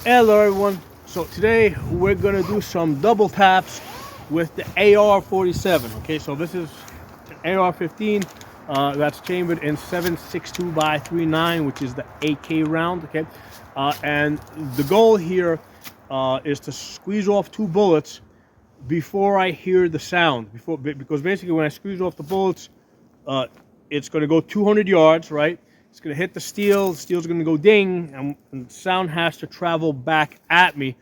Hello everyone. So today we're gonna do some double taps with the AR-47. Okay, so this is an AR-15 that's chambered in 7.62 by 3.9, which is the AK round. Okay, and the goal here is to squeeze off 2 bullets before I hear the sound. Because basically when I squeeze off the bullets, it's going to go 200 yards, right? It's going to hit the steel's going to go ding, and the sound has to travel back at me.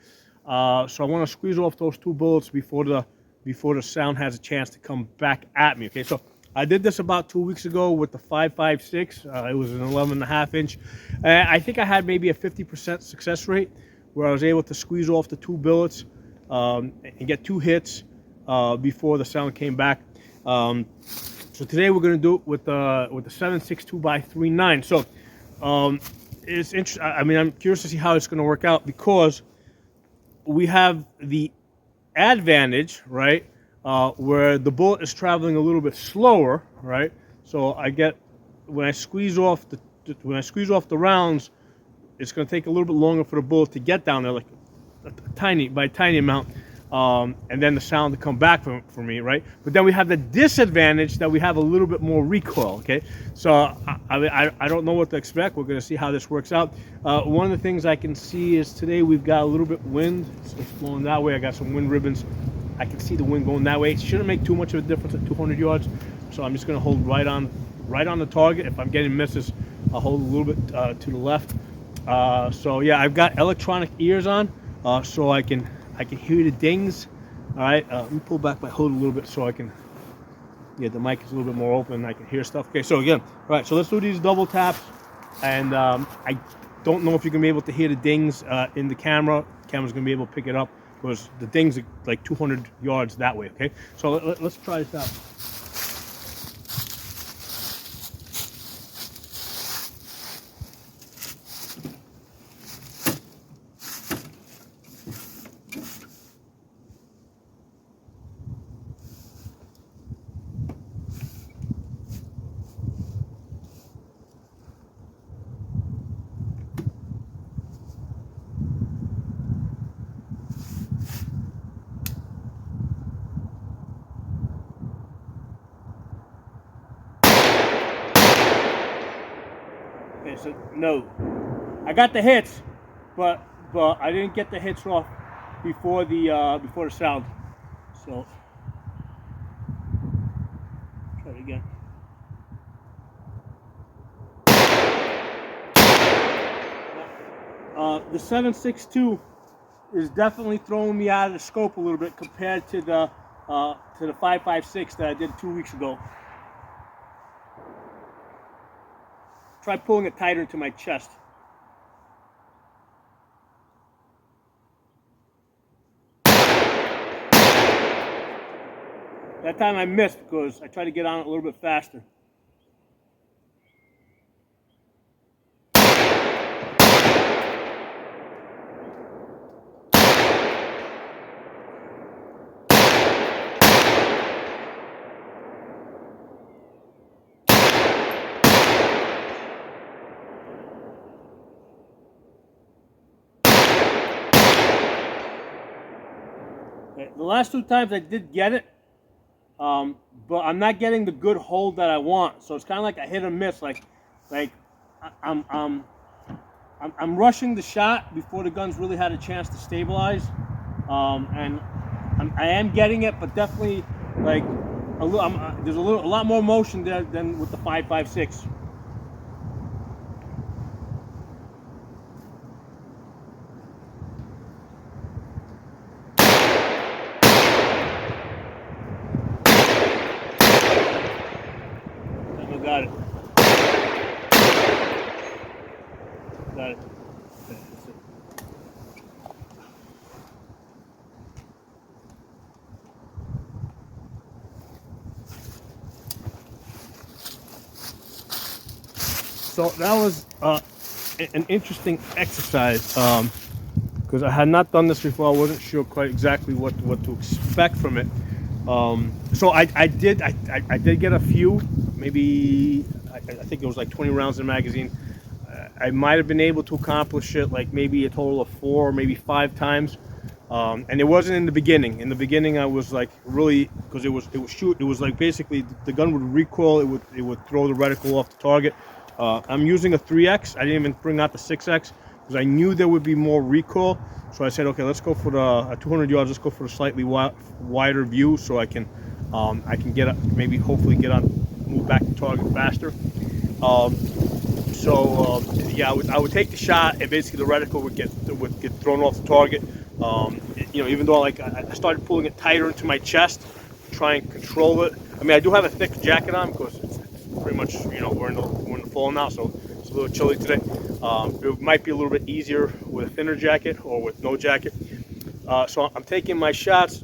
So I want to squeeze off those 2 bullets before the sound has a chance to come back at me. Okay, so I did this about 2 weeks ago with the 5.56. It was an 11.5 inch. I think I had maybe a 50% success rate where I was able to squeeze off the 2 bullets and get 2 hits before the sound came back. So today we're going to do it with the 7.62 by 3.9. So it's interesting. I mean, I'm curious to see how it's going to work out because we have the advantage, right, where the bullet is traveling a little bit slower, right? So I get when I squeeze off the rounds, it's going to take a little bit longer for the bullet to get down there, like a tiny amount. And then the sound to come back for me, right? But then we have the disadvantage that we have a little bit more recoil, okay? So I don't know what to expect. We're going to see how this works out. One of the things I can see is today we've got a little bit wind. It's blowing that way. I got some wind ribbons. I can see the wind going that way. It shouldn't make too much of a difference at 200 yards. So I'm just going to hold right on the target. If I'm getting misses, I'll hold a little bit to the left. So yeah, I've got electronic ears on, so I can hear the dings. All right, let me pull back my hood a little bit so I can, yeah, the mic is a little bit more open and I can hear stuff. Okay, so again, all right, so let's do these double taps. And I don't know if you're gonna be able to hear the dings in the camera. The camera's gonna be able to pick it up because the dings are like 200 yards that way, okay? So let's try this out. Okay, so no, I got the hits, but I didn't get the hits off before the sound. So try it again. The 7.62 is definitely throwing me out of the scope a little bit compared to the 5.56 that I did 2 weeks ago. Try pulling it tighter into my chest. That time I missed because I tried to get on it a little bit faster. The last 2 times I did get it, but I'm not getting the good hold that I want. So it's kind of like a hit or miss. Like I'm rushing the shot before the gun's really had a chance to stabilize, and I am getting it, but definitely like there's a lot more motion there than with the 5.56. Got it. Got it. Okay, that's it. So that was an interesting exercise because I had not done this before. I wasn't sure quite exactly what to expect from it. So I did get a few, maybe I think it was like 20 rounds in the magazine. I might have been able to accomplish it like maybe a total of 4 or maybe 5 times. And it wasn't in the beginning. In the beginning, I was like really, because it was like basically the gun would recoil, it would throw the reticle off the target. I'm using a 3X. I didn't even bring out the 6X because I knew there would be more recoil. So I said, okay, let's go for the 200 yards. Let's go for a slightly wider view so I can get up, maybe hopefully move back to target faster. Yeah, I would take the shot, and basically the reticle would get thrown off the target. You know, even though like I started pulling it tighter into my chest to try and control it. I mean, I do have a thick jacket on because it's pretty much, you know, we're in the fall now, so it's a little chilly today. It might be a little bit easier with a thinner jacket or with no jacket. So I'm taking my shots.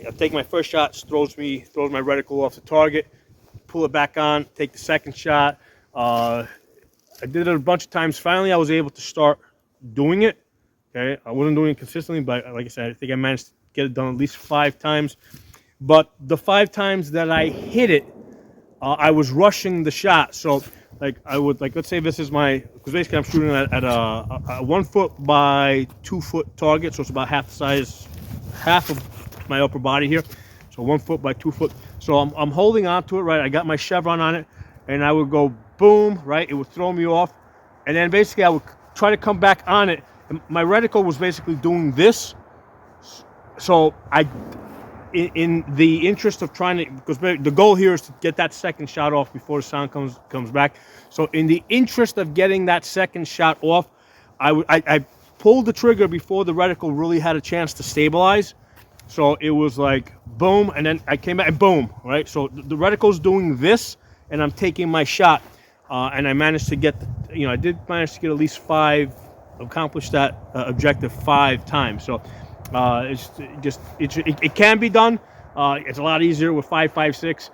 I'm taking my first shot, throws my reticle off the target. Pull it back on. Take the second shot. I did it a bunch of times. Finally, I was able to start doing it. Okay, I wasn't doing it consistently, but like I said, I think I managed to get it done at least 5 times. But the 5 times that I hit it, I was rushing the shot. So, like I would, like let's say this is because basically I'm shooting at a 1 foot by 2 foot target, so it's about half of my upper body here. So 1 foot by 2 foot. So I'm holding on to it, right? I got my chevron on it, and I would go boom, right? It would throw me off, and then basically I would try to come back on it. My reticle was basically doing this, so in the interest of trying to, because the goal here is to get that second shot off before the sound comes back. So in the interest of getting that second shot off, I pulled the trigger before the reticle really had a chance to stabilize. So it was like boom, and then I came back and boom, right? So the reticle's doing this, and I'm taking my shot, and I managed to get, I did manage to get at least 5. Accomplish that objective 5 times. So it can be done. It's a lot easier with 5.56.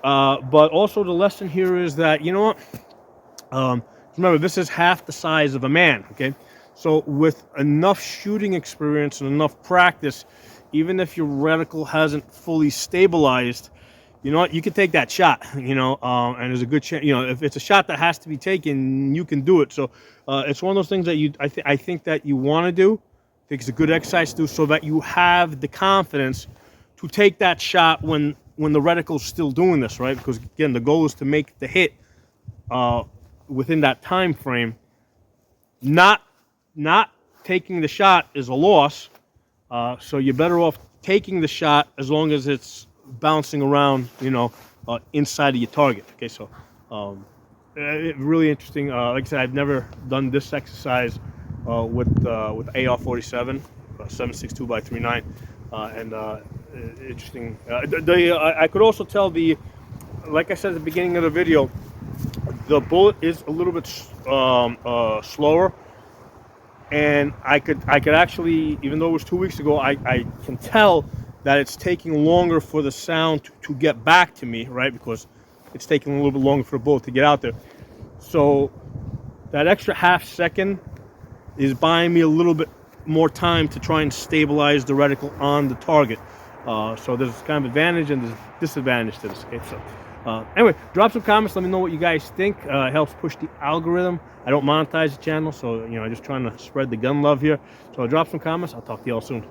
But also the lesson here is that, you know what? Remember, this is half the size of a man. Okay, so with enough shooting experience and enough practice, even if your reticle hasn't fully stabilized, you know what, you can take that shot, and there's a good chance, if it's a shot that has to be taken, you can do it. So it's one of those things that I think that you want to do. I think it's a good exercise to do so that you have the confidence to take that shot when the reticle's still doing this, right? Because again, the goal is to make the hit within that time frame. Not taking the shot is a loss, so you're better off taking the shot as long as it's bouncing around, inside of your target. Okay, so really interesting. Like I said, I've never done this exercise with AR-47, 7.62 x 3.9, and interesting. I could also tell like I said at the beginning of the video, the bullet is a little bit slower, and I could actually, even though it was 2 weeks ago, I can tell that it's taking longer for the sound to get back to me, right? Because it's taking a little bit longer for the bullet to get out there. So that extra half second is buying me a little bit more time to try and stabilize the reticle on the target. So there's kind of advantage and there's disadvantage to this. Okay, so anyway, drop some comments. Let me know what you guys think. It helps push the algorithm. I don't monetize the channel, so I'm just trying to spread the gun love here. So drop some comments. I'll talk to you all soon.